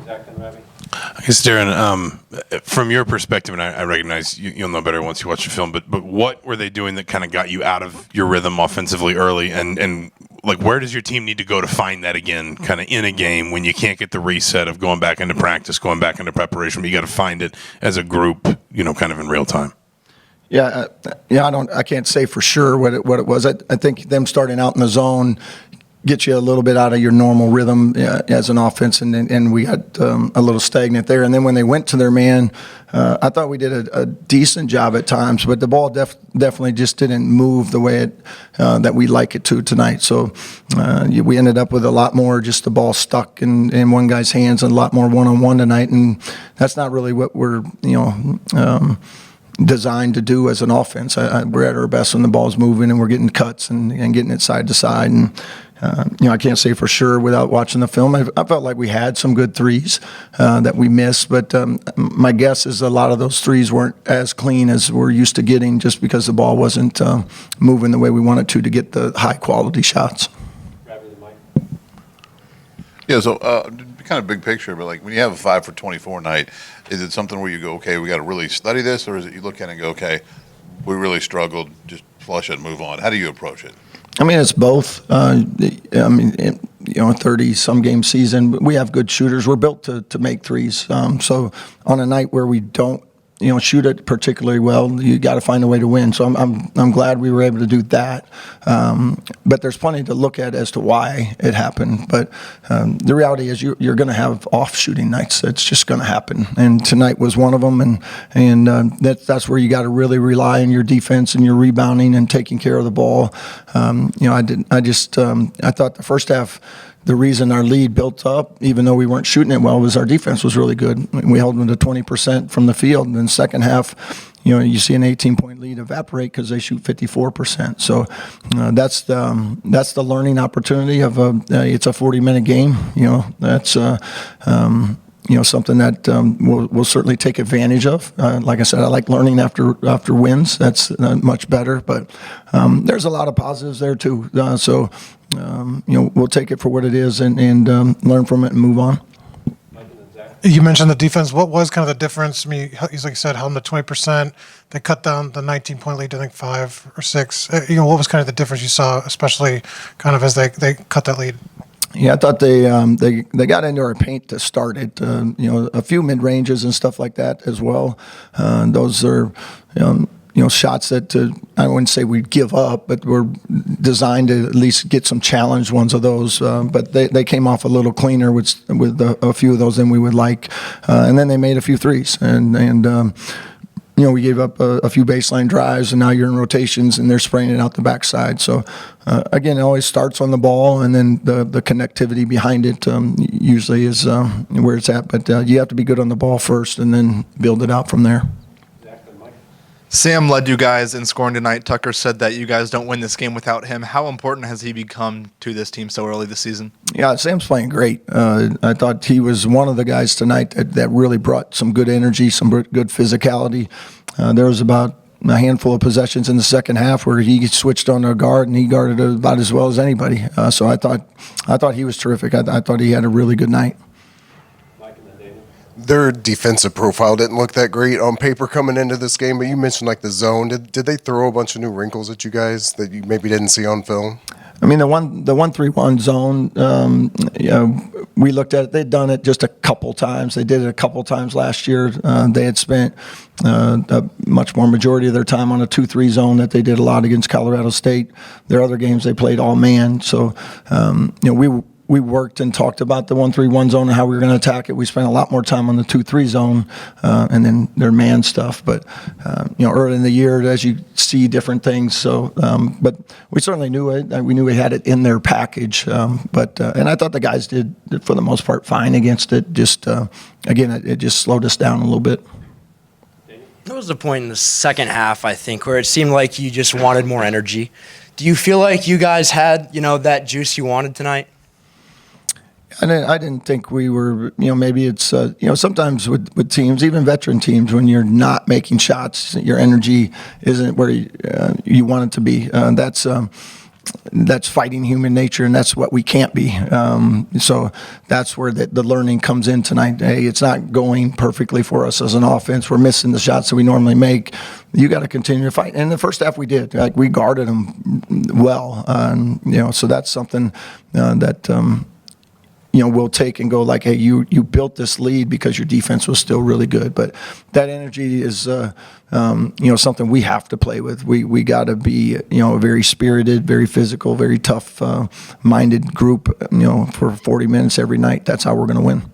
I guess, Darren, from your perspective, and I recognize you'll know better once you watch the film, but what were they doing that kind of got you out of your rhythm offensively early? And like, where does your team need to go to find that again, kind of in a game when you can't get the reset of going back into practice, going back into preparation, but you got to find it as a group, kind of in real time? Yeah, I can't say for sure what it was. I think them starting out in the zone get you a little bit out of your normal rhythm as an offense, and we got a little stagnant there. And then when they went to their man, I thought we did a decent job at times, but the ball definitely just didn't move the way that we like it to tonight. So we ended up with a lot more just the ball stuck in one guy's hands and a lot more one-on-one tonight, and that's not really what we're designed to do as an offense. We're at our best when the ball's moving and we're getting cuts and getting it side to side. And I can't say for sure without watching the film. I felt like we had some good threes that we missed, but my guess is a lot of those threes weren't as clean as we're used to getting just because the ball wasn't moving the way we wanted to get the high-quality shots. Yeah, so kind of big picture, but like when you have a 5 for 24 night, is it something where you go, okay, we got to really study this, or is it you look at it and go, okay, we really struggled, just flush it and move on? How do you approach it? I mean, it's both. A 30-some game season, we have good shooters. We're built to make threes. So on a night where we don't, shoot it particularly well, you got to find a way to win. So I'm glad we were able to do that. But there's plenty to look at as to why it happened. But the reality is you're going to have off shooting nights. It's just going to happen. And tonight was one of them. And that's where you got to really rely on your defense and your rebounding and taking care of the ball. I thought the first half, the reason our lead built up, even though we weren't shooting it well, was our defense was really good. We held them to 20% from the field. And then second half, you see an 18-point lead evaporate because they shoot 54%. So that's the learning opportunity of it's a 40-minute game. That's something that we'll certainly take advantage of. Like I said, I like learning after wins. That's much better. But there's a lot of positives there too. We'll take it for what it is and learn from it and move on. You mentioned the defense. What was kind of the difference? I mean, he's like you said, held them to 20%. They cut down the 19-point lead to, I think, 5 or 6. What was kind of the difference you saw, especially kind of as they cut that lead? Yeah, I thought they got into our paint to start it. A few mid ranges and stuff like that as well. Those are shots that I wouldn't say we'd give up, but we're designed to at least get some challenged ones of those. But they came off a little cleaner with a few of those than we would like, and then they made a few threes and. We gave up a few baseline drives, and now you're in rotations, and they're spraying it out the backside. So, again, it always starts on the ball, and then the connectivity behind it usually is where it's at. But you have to be good on the ball first, and then build it out from there. Sam led you guys in scoring tonight. Tucker said that you guys don't win this game without him. How important has he become to this team so early this season? Yeah, Sam's playing great. I thought he was one of the guys tonight that really brought some good energy, some good physicality. There was about a handful of possessions in the second half where he switched on a guard and he guarded about as well as anybody. So I thought he was terrific. I thought he had a really good night. Their defensive profile didn't look that great on paper coming into this game, but you mentioned like the zone. Did they throw a bunch of new wrinkles at you guys that you maybe didn't see on film? I mean, the 1-3-1 zone, we looked at it. They'd done it just a couple times. They did it a couple times last year. They had spent a much more majority of their time on a 2-3 zone that they did a lot against Colorado State. Their other games, they played all man. So, we worked and talked about the 1-3-1 zone and how we were going to attack it. We spent a lot more time on the 2-3 zone and then their man stuff. But early in the year, as you see different things. So, but we certainly knew it. We knew we had it in their package. And I thought the guys did for the most part fine against it. Just again, it just slowed us down a little bit. There was a point in the second half, I think, where it seemed like you just wanted more energy. Do you feel like you guys had, that juice you wanted tonight? I didn't think we were, maybe it's, sometimes with teams, even veteran teams, when you're not making shots, your energy isn't where you want it to be. That's, that's fighting human nature, and that's what we can't be. So that's where the learning comes in tonight. Hey, it's not going perfectly for us as an offense. We're missing the shots that we normally make. You got to continue to fight. And in the first half, we did. Like, we guarded them well. So that's something that. We'll take and go like, hey, you built this lead because your defense was still really good. But that energy is, something we have to play with. We got to be, a very spirited, very physical, very tough minded group, for 40 minutes every night. That's how we're going to win.